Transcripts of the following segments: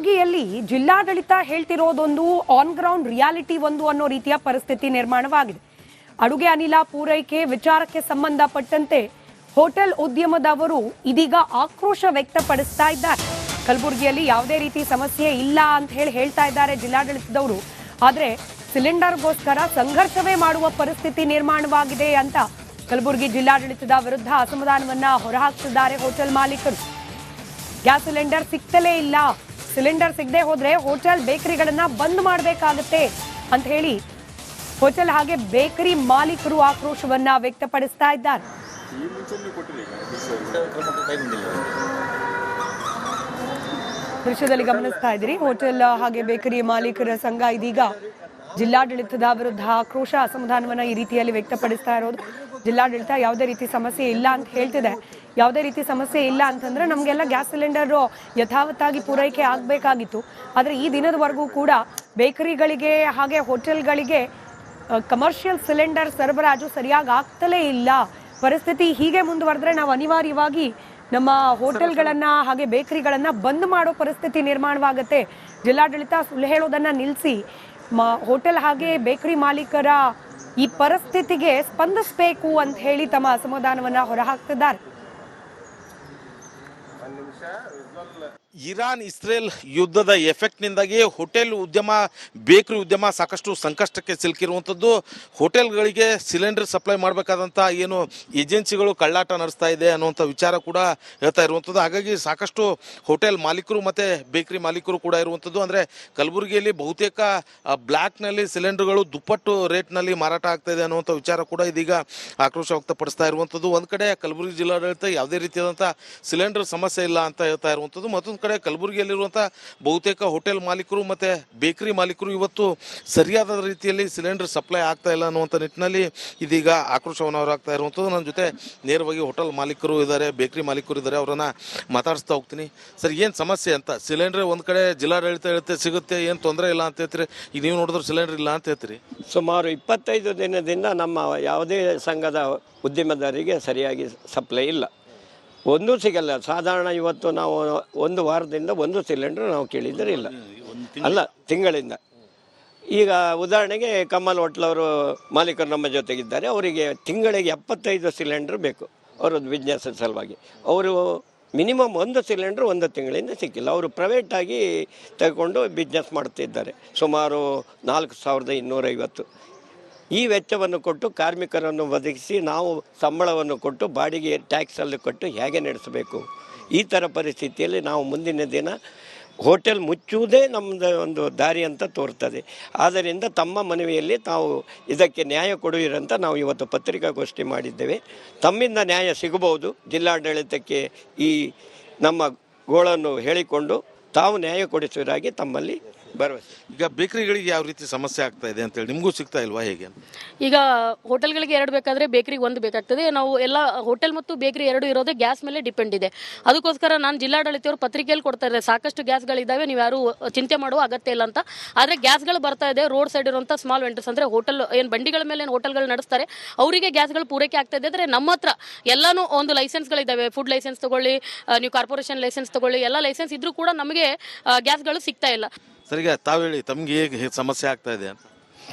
ಕಲಬುರಗಿಯಲ್ಲಿ ಜಿಲ್ಲಾಡಳಿತ ಹೇಳ್ತಿರೋದೊಂದು on ground reality ಒಂದು ಅನ್ನೋ ರೀತಿಯ ಪರಿಸ್ಥಿತಿ ನಿರ್ಮಾಣವಾಗಿದೆ. ಅಡುಗೆ ಅನಿಲ ಪೂರೈಕೆ ವಿಚಾರಕ್ಕೆ ಸಂಬಂಧಪಟ್ಟಂತೆ ಹೋಟೆಲ್ ಉದ್ಯಮದವರು ಇದೀಗ ಆಕ್ರೋಶ ವ್ಯಕ್ತಪಡಿಸ್ತಾ ಇದ್ದಾರೆ. ಕಲಬುರಗಿಯಲ್ಲಿ ಯಾವುದೇ ರೀತಿ ಸಮಸ್ಯೆ ಇಲ್ಲ ಅಂತ ಹೇಳ್ತಾ ಇದ್ದಾರೆ ಜಿಲ್ಲಾಡಳಿತದವರು. ಆದ್ರೆ ಸಿಲಿಂಡರ್ಗೋಸ್ಕರ ಸಂಘರ್ಷವೇ ಮಾಡುವ ಪರಿಸ್ಥಿತಿ ನಿರ್ಮಾಣವಾಗಿದೆ ಅಂತ ಕಲಬುರಗಿ ಜಿಲ್ಲಾಡಳಿತದ ವಿರುದ್ಧ ಅಸಮಾಧಾನವನ್ನ ಹೊರಹಾಕ್ತಿದ್ದಾರೆ ಹೋಟೆಲ್ ಮಾಲೀಕರು. ಗ್ಯಾಸ್ ಸಿಲಿಂಡರ್ ಸಿಗ್ತಲೇ ಇಲ್ಲ, ಸಿಲಿಂಡರ್ ಸಿಗದೆ ಹೋದ್ರೆ ಹೋಟೆಲ್ ಬೇಕರಿಗಳನ್ನ ಬಂದ್ ಮಾಡಬೇಕಾಗುತ್ತೆ ಅಂತ ಹೇಳಿ ಹೋಟೆಲ್ ಹಾಗೆ ಬೇಕರಿ ಮಾಲೀಕರು ಆಕ್ರೋಶವನ್ನ ವ್ಯಕ್ತಪಡಿಸ್ತಾ ಇದ್ದಾರೆ. ದೃಶ್ಯದಲ್ಲಿ ಗಮನಿಸ್ತಾ ಇದ್ದೀರಿ, ಹೋಟೆಲ್ ಹಾಗೆ ಬೇಕರಿ ಮಾಲೀಕರ ಸಂಘ ಇದೀಗ ಜಿಲ್ಲಾಡಳಿತದ ವಿರುದ್ಧ ಆಕ್ರೋಶ ಅಸಮಾಧಾನವನ್ನ ಈ ರೀತಿಯಲ್ಲಿ ವ್ಯಕ್ತಪಡಿಸ್ತಾ ಇರೋದು. ಜಿಲ್ಲಾಡಳಿತ ಯಾವುದೇ ರೀತಿ ಸಮಸ್ಯೆ ಇಲ್ಲ ಅಂತ ಹೇಳ್ತಿದೆ. ಯಾವುದೇ ರೀತಿ ಸಮಸ್ಯೆ ಇಲ್ಲ ಅಂತಂದ್ರೆ ನಮಗೆಲ್ಲ ಗ್ಯಾಸ್ ಸಿಲಿಂಡರ್ ಯಥಾವತ್ತಾಗಿ ಪೂರೈಕೆ ಆಗಬೇಕಾಗಿತ್ತು. ಆದರೆ ಈ ದಿನದವರೆಗೂ ಕೂಡ ಬೇಕರಿಗಳಿಗೆ ಹಾಗೆ ಹೋಟೆಲ್ಗಳಿಗೆ ಕಮರ್ಷಿಯಲ್ ಸಿಲಿಂಡರ್ ಸರಬರಾಜು ಸರಿಯಾಗಿ ಆಗ್ತಲೇ ಇಲ್ಲ. ಪರಿಸ್ಥಿತಿ ಹೀಗೆ ಮುಂದುವರೆದ್ರೆ ನಾವು ಅನಿವಾರ್ಯವಾಗಿ ನಮ್ಮ ಹೋಟೆಲ್ಗಳನ್ನ ಹಾಗೆ ಬೇಕರಿಗಳನ್ನ ಬಂದ್ ಮಾಡೋ ಪರಿಸ್ಥಿತಿ ನಿರ್ಮಾಣವಾಗುತ್ತೆ. ಜಿಲ್ಲಾಡಳಿತ ಸುಳ್ಳು ಹೇಳೋದನ್ನ ನಿಲ್ಲಿಸಿ ಹೋಟೆಲ್ ಹಾಗೆ ಬೇಕರಿ ಮಾಲೀಕರ ಈ ಪರಿಸ್ಥಿತಿಗೆ ಸ್ಪಂದಿಸಬೇಕು ಅಂತ ಹೇಳಿ ತಮ್ಮ ಅಸಮಾಧಾನವನ್ನ ಹೊರಹಾಕ್ತಿದ್ದಾರೆ. ಇರಾನ್ ಇಸ್ರೇಲ್ ಯುದ್ಧದ ಎಫೆಕ್ಟ್ನಿಂದಾಗಿ ಹೋಟೆಲ್ ಉದ್ಯಮ ಬೇಕರಿ ಉದ್ಯಮ ಸಾಕಷ್ಟು ಸಂಕಷ್ಟಕ್ಕೆ ಸಿಲುಕಿರುವಂಥದ್ದು. ಹೋಟೆಲ್ಗಳಿಗೆ ಸಿಲಿಂಡರ್ ಸಪ್ಲೈ ಮಾಡಬೇಕಾದಂಥ ಏನು ಏಜೆನ್ಸಿಗಳು ಕಳ್ಳಾಟ ನಡೆಸ್ತಾ ಇದೆ ಅನ್ನುವಂಥ ವಿಚಾರ ಕೂಡ ಹೇಳ್ತಾ ಇರುವಂಥದ್ದು. ಹಾಗಾಗಿ ಸಾಕಷ್ಟು ಹೋಟೆಲ್ ಮಾಲೀಕರು ಮತ್ತು ಬೇಕರಿ ಮಾಲೀಕರು ಕೂಡ ಇರುವಂಥದ್ದು. ಅಂದರೆ ಕಲಬುರಗಿಯಲ್ಲಿ ಬಹುತೇಕ ಬ್ಲ್ಯಾಕ್ನಲ್ಲಿ ಸಿಲಿಂಡರ್ಗಳು ದುಪ್ಪಟ್ಟು ರೇಟ್ನಲ್ಲಿ ಮಾರಾಟ ಆಗ್ತಾ ಇದೆ ಅನ್ನುವಂಥ ವಿಚಾರ ಕೂಡ ಇದೀಗ ಆಕ್ರೋಶ ವ್ಯಕ್ತಪಡಿಸ್ತಾ ಇರುವಂಥದ್ದು. ಒಂದು ಕಡೆ ಕಲಬುರಗಿ ಜಿಲ್ಲಾಡಳಿತ ಯಾವುದೇ ರೀತಿಯಾದಂಥ ಸಿಲಿಂಡರ್ ಸಮಸ್ಯೆ ಇಲ್ಲ ಅಂತ ಹೇಳ್ತಾ ಇರುವಂಥದ್ದು. ಮತ್ತೊಂದು ಕಡೆ ಕಲಬುರಗಿಯಲ್ಲಿರುವಂಥ ಬಹುತೇಕ ಹೋಟೆಲ್ ಮಾಲೀಕರು ಮತ್ತು ಬೇಕರಿ ಮಾಲೀಕರು ಇವತ್ತು ಸರಿಯಾದ ರೀತಿಯಲ್ಲಿ ಸಿಲಿಂಡರ್ ಸಪ್ಲೈ ಆಗ್ತಾ ಇಲ್ಲ ಅನ್ನುವಂಥ ನಿಟ್ಟಿನಲ್ಲಿ ಇದೀಗ ಆಕ್ರೋಶವನ್ನು ಹೊರಹಾಕ್ತಾ ಇರುವಂಥದ್ದು. ನನ್ನ ಜೊತೆ ನೇರವಾಗಿ ಹೋಟೆಲ್ ಮಾಲೀಕರು ಇದ್ದಾರೆ, ಬೇಕರಿ ಮಾಲೀಕರು ಇದ್ದಾರೆ, ಅವರನ್ನು ಮಾತಾಡಿಸ್ತಾ ಹೋಗ್ತೀನಿ. ಸರ್, ಏನು ಸಮಸ್ಯೆ ಅಂತ? ಸಿಲಿಂಡರ್ ಒಂದು ಕಡೆ ಜಿಲ್ಲಾಡಳಿತ ಹೇಳುತ್ತೆ ಸಿಗುತ್ತೆ, ಏನು ತೊಂದರೆ ಇಲ್ಲ ಅಂತ ಹೇಳ್ತೀರಿ, ಈಗ ನೀವು ನೋಡಿದ್ರೆ ಸಿಲಿಂಡರ್ ಇಲ್ಲ ಅಂತ ಹೇಳ್ತೀರಿ. ಸುಮಾರು 25 ದಿನದಿಂದ ನಮ್ಮ ಯಾವುದೇ ಸಂಘದ ಉದ್ಯಮದಾರರಿಗೆ ಸರಿಯಾಗಿ ಸಪ್ಲೈ ಇಲ್ಲ, ಒಂದೂ ಸಿಗಲ್ಲ. ಸಾಧಾರಣ ಇವತ್ತು ನಾವು ಒಂದು ವಾರದಿಂದ ಒಂದು ಸಿಲಿಂಡರ್ ನಾವು ಕೇಳಿದರೆ ಇಲ್ಲ, ಅಲ್ಲ ತಿಂಗಳಿಂದ. ಈಗ ಉದಾಹರಣೆಗೆ ಕಮಲ್ ಹೋಟ್ಲವರು ಮಾಲೀಕರು ನಮ್ಮ ಜೊತೆಗಿದ್ದಾರೆ. ಅವರಿಗೆ ತಿಂಗಳಿಗೆ 75 ಸಿಲಿಂಡರ್ ಬೇಕು ಅವರದ್ದು ಬಿಸ್ನೆಸ್ ಸಲುವಾಗಿ. ಅವರು ಮಿನಿಮಮ್ ಒಂದು ಸಿಲಿಂಡ್ರ್ ಒಂದು ತಿಂಗಳಿಂದ ಸಿಕ್ಕಿಲ್ಲ. ಅವರು ಪ್ರೈವೇಟಾಗಿ ತಗೊಂಡು ಬಿಸ್ನೆಸ್ ಮಾಡ್ತಿದ್ದಾರೆ. ಸುಮಾರು 4250. ಈ ವೆಚ್ಚವನ್ನು ಕೊಟ್ಟು ಕಾರ್ಮಿಕರನ್ನು ಒದಗಿಸಿ ನಾವು ಸಂಬಳವನ್ನು ಕೊಟ್ಟು ಬಾಡಿಗೆ ಟ್ಯಾಕ್ಸಲ್ಲಿ ಕೊಟ್ಟು ಹೇಗೆ ನಡೆಸಬೇಕು? ಈ ಥರ ಪರಿಸ್ಥಿತಿಯಲ್ಲಿ ನಾವು ಮುಂದಿನ ದಿನ ಹೋಟೆಲ್ ಮುಚ್ಚುವುದೇ ನಮ್ಮದು ಒಂದು ದಾರಿ ಅಂತ ತೋರ್ತದೆ. ಆದ್ದರಿಂದ ತಮ್ಮ ಮನವಿಯಲ್ಲಿ ತಾವು ಇದಕ್ಕೆ ನ್ಯಾಯ ಕೊಡುವಿರಂತ ನಾವು ಇವತ್ತು ಪತ್ರಿಕಾಗೋಷ್ಠಿ ಮಾಡಿದ್ದೇವೆ. ತಮ್ಮಿಂದ ನ್ಯಾಯ ಸಿಗಬಹುದು. ಜಿಲ್ಲಾಡಳಿತಕ್ಕೆ ಈ ನಮ್ಮ ಗೋಳನ್ನು ಹೇಳಿಕೊಂಡು ತಾವು ನ್ಯಾಯ ಕೊಡಿಸುವುದಾಗಿ ತಮ್ಮಲ್ಲಿ ಭರವಸೆ. ಈಗ ಬೇಕರಿಗಳಿಗೆ ಯಾವ ರೀತಿ ಸಮಸ್ಯೆ ಆಗ್ತಾ ಇದೆ ಅಂತೇಳಿ ನಿಮಗೂ ಸಿಗ್ತಾ ಇಲ್ವಾ, ಹೇಗೆ? ಈಗ ಹೋಟೆಲ್ಗಳಿಗೆ 2 ಬೇಕಾದರೆ ಬೇಕರಿಗೆ 1 ಬೇಕಾಗ್ತದೆ. ನಾವು ಎಲ್ಲ ಹೋಟೆಲ್ ಮತ್ತು ಬೇಕರಿ 2 ಇರೋದೇ ಗ್ಯಾಸ್ ಮೇಲೆ ಡಿಪೆಂಡ್ ಇದೆ. ಅದಕ್ಕೋಸ್ಕರ ನಾನು ಜಿಲ್ಲಾಡಳಿತವರು ಪತ್ರಿಕೆಯಲ್ಲಿ ಕೊಡ್ತಾ ಇದ್ದಾರೆ, ಸಾಕಷ್ಟು ಗ್ಯಾಸ್ಗಳಿದ್ದಾವೆ, ನೀವು ಯಾರು ಚಿಂತೆ ಮಾಡುವ ಅಗತ್ಯ ಇಲ್ಲ ಅಂತ. ಆದರೆ ಗ್ಯಾಸ್ಗಳು ಬರ್ತಾ ಇದೆ. ರೋಡ್ ಸೈಡ್ ಇರುವಂಥ ಸ್ಮಾಲ್ ವೆಂಡರ್ಸ್ ಅಂದರೆ ಹೋಟೆಲ್ ಏನು ಬಂಡಿಗಳ ಮೇಲೆ ಏನು ಹೋಟೆಲ್ಗಳು ನಡೆಸ್ತಾರೆ ಅವರಿಗೆ ಗ್ಯಾಸ್ಗಳು ಪೂರೈಕೆ ಆಗ್ತಾ ಇದೆ. ಆದರೆ ನಮ್ಮ ಹತ್ರ ಎಲ್ಲನೂ ಒಂದು ಲೈಸೆನ್ಸ್ಗಳಿದ್ದಾವೆ. ಫುಡ್ ಲೈಸೆನ್ಸ್ ತಗೊಳ್ಳಿ, ನೀವು ಕಾರ್ಪೊರೇಷನ್ ಲೈಸೆನ್ಸ್ ತಗೊಳ್ಳಿ, ಎಲ್ಲ ಲೈಸೆನ್ಸ್ ಇದ್ರೂ ಕೂಡ ನಮಗೆ ಗ್ಯಾಸ್ಗಳು ಸಿಗ್ತಾ ಇಲ್ಲ. ಸರಿಗ ತಾವು ಹೇಳಿ, ತಮಗೆ ಹೇಗೆ ಸಮಸ್ಯೆ ಆಗ್ತಾ ಇದೆ ಅಂತ?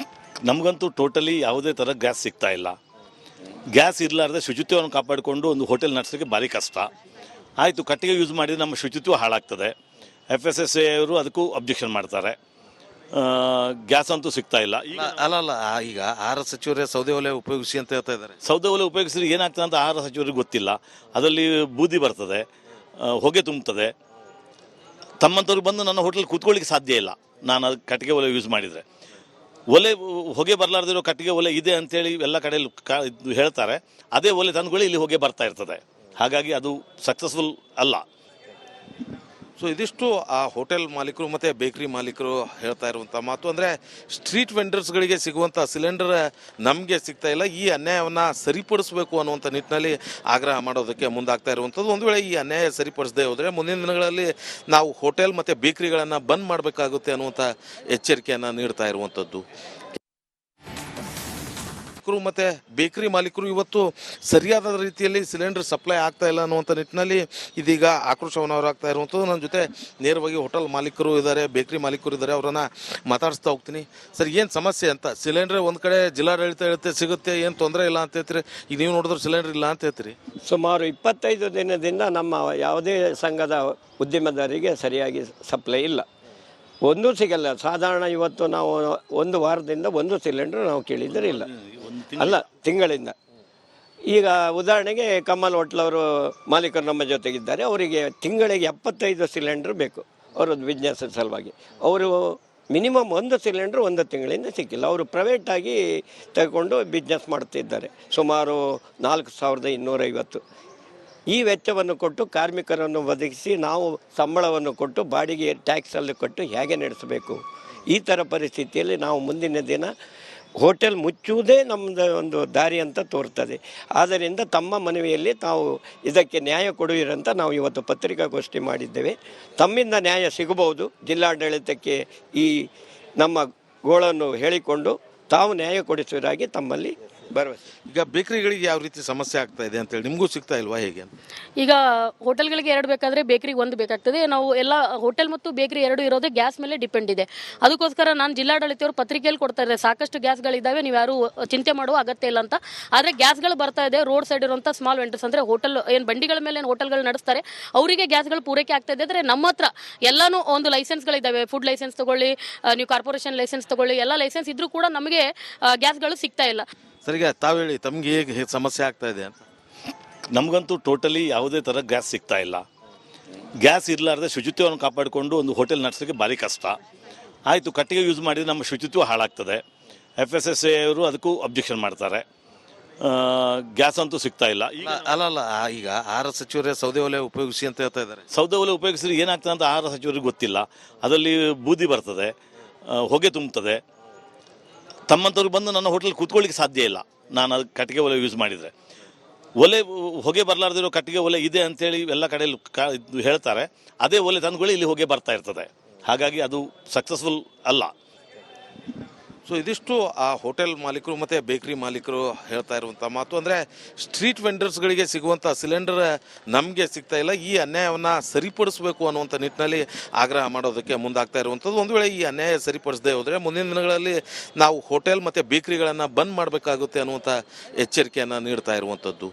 ನಮಗಂತೂ ಟೋಟಲಿ ಯಾವುದೇ ಥರ ಗ್ಯಾಸ್ ಸಿಗ್ತಾ ಇಲ್ಲ. ಗ್ಯಾಸ್ ಇರಲಾರ್ದೆ ಶುಚಿತ್ವವನ್ನು ಕಾಪಾಡಿಕೊಂಡು ಒಂದು ಹೋಟೆಲ್ ನಡೆಸೋಕ್ಕೆ ಭಾರಿ ಕಷ್ಟ ಆಯಿತು. ಕಟ್ಟಿಗೆ ಯೂಸ್ ಮಾಡಿದರೆ ನಮ್ಮ ಶುಚಿತ್ವ ಹಾಳಾಗ್ತದೆ. FSSAI ಅವರು ಅದಕ್ಕೂ ಅಬ್ಜೆಕ್ಷನ್ ಮಾಡ್ತಾರೆ. ಗ್ಯಾಸ್ ಅಂತೂ ಸಿಗ್ತಾ ಇಲ್ಲ. ಅಲ್ಲ ಈಗ ಆಹಾರ ಸಚಿವರೇ ಸೌದೆ ಒಲೆ ಉಪಯೋಗಿಸಿ ಅಂತ ಹೇಳ್ತಾ ಇದ್ದಾರೆ. ಸೌದೆ ಒಲೆ ಉಪಯೋಗಿಸಿದ್ರೆ ಏನಾಗ್ತದೆ ಅಂತ ಆಹಾರ ಸಚಿವರಿಗೆ ಗೊತ್ತಿಲ್ಲ. ಅದರಲ್ಲಿ ಬೂದಿ ಬರ್ತದೆ, ಹೊಗೆ ತುಂಬುತ್ತದೆ. ತಮ್ಮಂಥವ್ರಿಗೆ ಬಂದು ನನ್ನ ಹೋಟೆಲ್ ಕೂತ್ಕೊಳ್ಳಿಕ್ಕೆ ಸಾಧ್ಯ ಇಲ್ಲ ನಾನು ಅದು ಕಟ್ಟಿಗೆ ಒಲೆ ಯೂಸ್ ಮಾಡಿದರೆ. ಒಲೆ ಹೊಗೆ ಬರಲಾರ್ದಿರೋ ಕಟ್ಟಿಗೆ ಒಲೆ ಇದೆ ಅಂತೇಳಿ ಎಲ್ಲ ಕಡೆಯಲ್ಲಿ ಹೇಳ್ತಾರೆ. ಅದೇ ಒಲೆ ತಂದುಕೊಳ್ಳಿ ಇಲ್ಲಿ ಹೊಗೆ ಬರ್ತಾ ಇರ್ತದೆ. ಹಾಗಾಗಿ ಅದು ಸಕ್ಸಸ್ಫುಲ್ ಅಲ್ಲ. ಸೊ ಇದಿಷ್ಟು ಆ ಹೋಟೆಲ್ ಮಾಲೀಕರು ಮತ್ತು ಬೇಕರಿ ಮಾಲೀಕರು ಹೇಳ್ತಾ ಇರುವಂಥ ಮಾತು. ಅಂದರೆ ಸ್ಟ್ರೀಟ್ ವೆಂಡರ್ಸ್ಗಳಿಗೆ ಸಿಗುವಂಥ ಸಿಲಿಂಡರ್ ನಮಗೆ ಸಿಗ್ತಾ ಇಲ್ಲ. ಈ ಅನ್ಯಾಯವನ್ನು ಸರಿಪಡಿಸಬೇಕು ಅನ್ನುವಂಥ ನಿಟ್ಟಿನಲ್ಲಿ ಆಗ್ರಹ ಮಾಡೋದಕ್ಕೆ ಮುಂದಾಗ್ತಾ ಇರುವಂಥದ್ದು. ಒಂದು ವೇಳೆ ಈ ಅನ್ಯಾಯ ಸರಿಪಡಿಸದೇ ಹೋದರೆ ಮುಂದಿನ ದಿನಗಳಲ್ಲಿ ನಾವು ಹೋಟೆಲ್ ಮತ್ತು ಬೇಕರಿಗಳನ್ನು ಬಂದ್ ಮಾಡಬೇಕಾಗುತ್ತೆ ಅನ್ನುವಂಥ ಎಚ್ಚರಿಕೆಯನ್ನು ನೀಡ್ತಾ ಇರುವಂಥದ್ದು. ಮಾಲೀಕರು ಮತ್ತು ಬೇಕರಿ ಮಾಲೀಕರು ಇವತ್ತು ಸರಿಯಾದ ರೀತಿಯಲ್ಲಿ ಸಿಲಿಂಡರ್ ಸಪ್ಲೈ ಆಗ್ತಾ ಇಲ್ಲ ಅನ್ನುವಂಥ ನಿಟ್ಟಿನಲ್ಲಿ ಇದೀಗ ಆಕ್ರೋಶವನ್ನು ಹೊರಹಾಕ್ತಾ ಇರುವಂಥದ್ದು. ನನ್ನ ಜೊತೆ ನೇರವಾಗಿ ಹೋಟೆಲ್ ಮಾಲೀಕರು ಇದ್ದಾರೆ, ಬೇಕರಿ ಮಾಲೀಕರು ಇದ್ದಾರೆ, ಅವರನ್ನು ಮಾತಾಡಿಸ್ತಾ ಹೋಗ್ತೀನಿ. ಸರ್, ಏನು ಸಮಸ್ಯೆ ಅಂತ? ಸಿಲಿಂಡರ್ ಒಂದು ಕಡೆ ಜಿಲ್ಲಾಡಳಿತ ಹೇಳುತ್ತೆ ಸಿಗುತ್ತೆ, ಏನು ತೊಂದರೆ ಇಲ್ಲ ಅಂತ ಹೇಳ್ತೀರಿ, ಈಗ ನೀವು ನೋಡಿದ್ರೆ ಸಿಲಿಂಡರ್ ಇಲ್ಲ ಅಂತ ಹೇಳ್ತೀರಿ. ಸುಮಾರು 25 ದಿನದಿಂದ ನಮ್ಮ ಯಾವುದೇ ಸಂಘದ ಉದ್ಯಮದಾರರಿಗೆ ಸರಿಯಾಗಿ ಸಪ್ಲೈ ಇಲ್ಲ, ಒಂದೂ ಸಿಗಲ್ಲ. ಸಾಧಾರಣ ಇವತ್ತು ನಾವು ಒಂದು ವಾರದಿಂದ ಒಂದು ಸಿಲಿಂಡರ್ ನಾವು ಕೇಳಿದರೆ ಇಲ್ಲ, ಅಲ್ಲ ತಿಂಗಳಿಂದ. ಈಗ ಉದಾಹರಣೆಗೆ ಕಮಲ್ ಹೋಟ್ಲವರು ಮಾಲೀಕರು ನಮ್ಮ ಜೊತೆಗಿದ್ದಾರೆ, ಅವರಿಗೆ ತಿಂಗಳಿಗೆ 75 ಸಿಲಿಂಡರ್ ಬೇಕು ಅವರದ್ದು ಬಿಸ್ನೆಸ್ ಸಲುವಾಗಿ. ಅವರು ಮಿನಿಮಮ್ ಒಂದು ಸಿಲಿಂಡ್ರ್ ಒಂದು ತಿಂಗಳಿಂದ ಸಿಕ್ಕಿಲ್ಲ. ಅವರು ಪ್ರೈವೇಟಾಗಿ ತಗೊಂಡು ಬಿಸ್ನೆಸ್ ಮಾಡ್ತಿದ್ದಾರೆ. ಸುಮಾರು 4250. ಈ ವೆಚ್ಚವನ್ನು ಕೊಟ್ಟು ಕಾರ್ಮಿಕರನ್ನು ಒದಗಿಸಿ ನಾವು ಸಂಬಳವನ್ನು ಕೊಟ್ಟು ಬಾಡಿಗೆ ಟ್ಯಾಕ್ಸಲ್ಲಿ ಕೊಟ್ಟು ಹೇಗೆ ನಡೆಸಬೇಕು? ಈ ಥರ ಪರಿಸ್ಥಿತಿಯಲ್ಲಿ ನಾವು ಮುಂದಿನ ದಿನ ಹೋಟೆಲ್ ಮುಚ್ಚುವುದೇ ನಮ್ಮದು ಒಂದು ದಾರಿ ಅಂತ ತೋರ್ತದೆ. ಆದ್ದರಿಂದ ತಮ್ಮ ಮನವಿಯಲ್ಲಿ ತಾವು ಇದಕ್ಕೆ ನ್ಯಾಯ ಕೊಡುವಿರಂತ ನಾವು ಇವತ್ತು ಪತ್ರಿಕಾಗೋಷ್ಠಿ ಮಾಡಿದ್ದೇವೆ. ತಮ್ಮಿಂದ ನ್ಯಾಯ ಸಿಗಬಹುದು. ಜಿಲ್ಲಾಡಳಿತಕ್ಕೆ ಈ ನಮ್ಮ ಗೋಳನ್ನು ಹೇಳಿಕೊಂಡು ತಾವು ನ್ಯಾಯ ಕೊಡಿಸುವುದಾಗಿ ತಮ್ಮಲ್ಲಿ ಭರವಸೆ. ಈಗ ಬೇಕರಿಗಳಿಗೆ ಯಾವ ರೀತಿ ಸಮಸ್ಯೆ ಆಗ್ತಾ ಇದೆ ಅಂತೇಳಿ ನಿಮಗೂ ಸಿಗ್ತಾ ಇಲ್ವಾ, ಹೇಗೆ? ಈಗ ಹೋಟೆಲ್ಗಳಿಗೆ 2 ಬೇಕಾದರೆ ಬೇಕರಿಗೆ 1 ಬೇಕಾಗ್ತದೆ. ನಾವು ಎಲ್ಲ ಹೋಟೆಲ್ ಮತ್ತು ಬೇಕರಿ 2 ಇರೋದೇ ಗ್ಯಾಸ್ ಮೇಲೆ ಡಿಪೆಂಡ್ ಇದೆ. ಅದಕ್ಕೋಸ್ಕರ ನಾನು ಜಿಲ್ಲಾಡಳಿತವರು ಪತ್ರಿಕೆಯಲ್ಲಿ ಕೊಡ್ತಾ ಇದ್ದಾರೆ, ಸಾಕಷ್ಟು ಗ್ಯಾಸ್ಗಳಿದ್ದಾವೆ, ನೀವು ಯಾರು ಚಿಂತೆ ಮಾಡುವ ಅಗತ್ಯ ಇಲ್ಲ ಅಂತ. ಆದರೆ ಗ್ಯಾಸ್ಗಳು ಬರ್ತಾ ಇದೆ. ರೋಡ್ ಸೈಡ್ ಇರುವಂಥ ಸ್ಮಾಲ್ ವೆಂಡರ್ಸ್ ಅಂದರೆ ಹೋಟೆಲ್ ಏನು ಬಂಡಿಗಳ ಮೇಲೆ ಏನು ಹೋಟೆಲ್ಗಳು ನಡೆಸ್ತಾರೆ, ಅವರಿಗೆ ಗ್ಯಾಸ್ಗಳು ಪೂರೈಕೆ ಆಗ್ತಾ ಇದೆ. ಆದರೆ ನಮ್ಮ ಹತ್ರ ಎಲ್ಲನೂ ಒಂದು ಲೈಸೆನ್ಸ್ಗಳಿದ್ದಾವೆ. ಫುಡ್ ಲೈಸೆನ್ಸ್ ತಗೊಳ್ಳಿ, ನೀವು ಕಾರ್ಪೊರೇಷನ್ ಲೈಸೆನ್ಸ್ ತಗೊಳ್ಳಿ, ಎಲ್ಲ ಲೈಸೆನ್ಸ್ ಇದ್ರೂ ಕೂಡ ನಮಗೆ ಗ್ಯಾಸ್ಗಳು ಸಿಗ್ತಾ ಇಲ್ಲ. ಸರಿಗೆ ತಾವು ಹೇಳಿ, ತಮಗೆ ಹೇಗೆ ಸಮಸ್ಯೆ ಆಗ್ತಾ ಇದೆ ಅಂತ? ನಮಗಂತೂ ಟೋಟಲಿ ಯಾವುದೇ ಥರ ಗ್ಯಾಸ್ ಸಿಗ್ತಾ ಇಲ್ಲ. ಗ್ಯಾಸ್ ಇರಲಾರ್ದೆ ಶುಚಿತ್ವವನ್ನು ಕಾಪಾಡಿಕೊಂಡು ಒಂದು ಹೋಟೆಲ್ ನಡೆಸೋಕ್ಕೆ ಭಾರಿ ಕಷ್ಟ ಆಯಿತು. ಕಟ್ಟಿಗೆ ಯೂಸ್ ಮಾಡಿದರೆ ನಮ್ಮ ಶುಚಿತ್ವ ಹಾಳಾಗ್ತದೆ. FSSAI ಅವರು ಅದಕ್ಕೂ ಅಬ್ಜೆಕ್ಷನ್ ಮಾಡ್ತಾರೆ. ಗ್ಯಾಸ್ ಅಂತೂ ಸಿಗ್ತಾ ಇಲ್ಲ. ಅಲ್ಲ, ಈಗ ಆಹಾರ ಸಚಿವರೇ ಸೌದೆ ಒಲೆ ಉಪಯೋಗಿಸಿ ಅಂತ ಹೇಳ್ತಾ ಇದ್ದಾರೆ. ಸೌದೆ ಒಲೆ ಉಪಯೋಗಿಸಿದ್ರೆ ಏನಾಗ್ತದೆ ಅಂತ ಆಹಾರ ಸಚಿವರಿಗೆ ಗೊತ್ತಿಲ್ಲ. ಅದರಲ್ಲಿ ಬೂದಿ ಬರ್ತದೆ, ಹೊಗೆ ತುಂಬುತ್ತದೆ. ತಮ್ಮಂಥವ್ರಿಗೆ ಬಂದು ನನ್ನ ಹೋಟೆಲ್ ಕೂತ್ಕೊಳ್ಳಿಕ್ಕೆ ಸಾಧ್ಯ ಇಲ್ಲ ನಾನು ಅದು ಕಟ್ಟಿಗೆ ಒಲೆ ಯೂಸ್ ಮಾಡಿದರೆ. ಒಲೆ ಹೊಗೆ ಬರಲಾರ್ದಿರೋ ಕಟ್ಟಿಗೆ ಒಲೆ ಇದೆ ಅಂತೇಳಿ ಎಲ್ಲ ಕಡೆಯಲ್ಲಿ ಹೇಳ್ತಾರೆ. ಅದೇ ಒಲೆ ತಂದುಕೊಳ್ಳಿ ಇಲ್ಲಿ ಹೊಗೆ ಬರ್ತಾ ಇರ್ತದೆ. ಹಾಗಾಗಿ ಅದು ಸಕ್ಸಸ್ಫುಲ್ ಅಲ್ಲ. ಸೊ ಇದಿಷ್ಟು ಆ ಹೋಟೆಲ್ ಮಾಲೀಕರು ಮತ್ತು ಬೇಕರಿ ಮಾಲೀಕರು ಹೇಳ್ತಾ ಇರುವಂಥ ಮಾತು. ಅಂದರೆ ಸ್ಟ್ರೀಟ್ ವೆಂಡರ್ಸ್ಗಳಿಗೆ ಸಿಗುವಂಥ ಸಿಲಿಂಡರ್ ನಮಗೆ ಸಿಗ್ತಾ ಇಲ್ಲ, ಈ ಅನ್ಯಾಯವನ್ನು ಸರಿಪಡಿಸಬೇಕು ಅನ್ನುವಂಥ ನಿಟ್ಟಿನಲ್ಲಿ ಆಗ್ರಹ ಮಾಡೋದಕ್ಕೆ ಮುಂದಾಗ್ತಾ ಇರುವಂಥದ್ದು. ಒಂದು ವೇಳೆ ಈ ಅನ್ಯಾಯ ಸರಿಪಡಿಸದೇ ಹೋದರೆ ಮುಂದಿನ ದಿನಗಳಲ್ಲಿ ನಾವು ಹೋಟೆಲ್ ಮತ್ತು ಬೇಕರಿಗಳನ್ನು ಬಂದ್ ಮಾಡಬೇಕಾಗುತ್ತೆ ಅನ್ನುವಂಥ ಎಚ್ಚರಿಕೆಯನ್ನು ನೀಡ್ತಾ ಇರುವಂಥದ್ದು.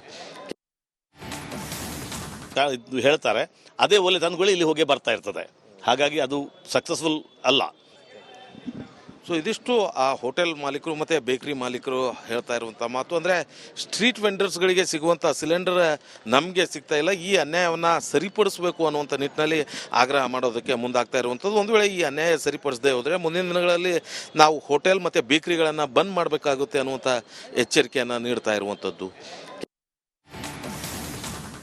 ಹೇಳ್ತಾರೆ ಅದೇ ಒಲೆ ತಂದುಕೊಳ್ಳಿ ಇಲ್ಲಿ ಹೊಗೆ ಬರ್ತಾ ಇರ್ತದೆ. ಹಾಗಾಗಿ ಅದು ಸಕ್ಸಸ್ಫುಲ್ ಅಲ್ಲ. ಸೊ ಇದಿಷ್ಟು ಆ ಹೋಟೆಲ್ ಮಾಲೀಕರು ಮತ್ತು ಬೇಕರಿ ಮಾಲೀಕರು ಹೇಳ್ತಾ ಇರುವಂಥ ಮಾತು. ಅಂದರೆ ಸ್ಟ್ರೀಟ್ ವೆಂಡರ್ಸ್ಗಳಿಗೆ ಸಿಗುವಂಥ ಸಿಲಿಂಡರ್ ನಮಗೆ ಸಿಗ್ತಾ ಇಲ್ಲ, ಈ ಅನ್ಯಾಯವನ್ನು ಸರಿಪಡಿಸಬೇಕು ಅನ್ನುವಂಥ ನಿಟ್ಟಿನಲ್ಲಿ ಆಗ್ರಹ ಮಾಡೋದಕ್ಕೆ ಮುಂದಾಗ್ತಾ ಇರುವಂಥದ್ದು. ಒಂದು ವೇಳೆ ಈ ಅನ್ಯಾಯ ಸರಿಪಡಿಸದೇ ಹೋದರೆ ಮುಂದಿನ ದಿನಗಳಲ್ಲಿ ನಾವು ಹೋಟೆಲ್ ಮತ್ತು ಬೇಕರಿಗಳನ್ನು ಬಂದ್ ಮಾಡಬೇಕಾಗುತ್ತೆ ಅನ್ನುವಂಥ ಎಚ್ಚರಿಕೆಯನ್ನು ನೀಡ್ತಾ ಇರುವಂಥದ್ದು.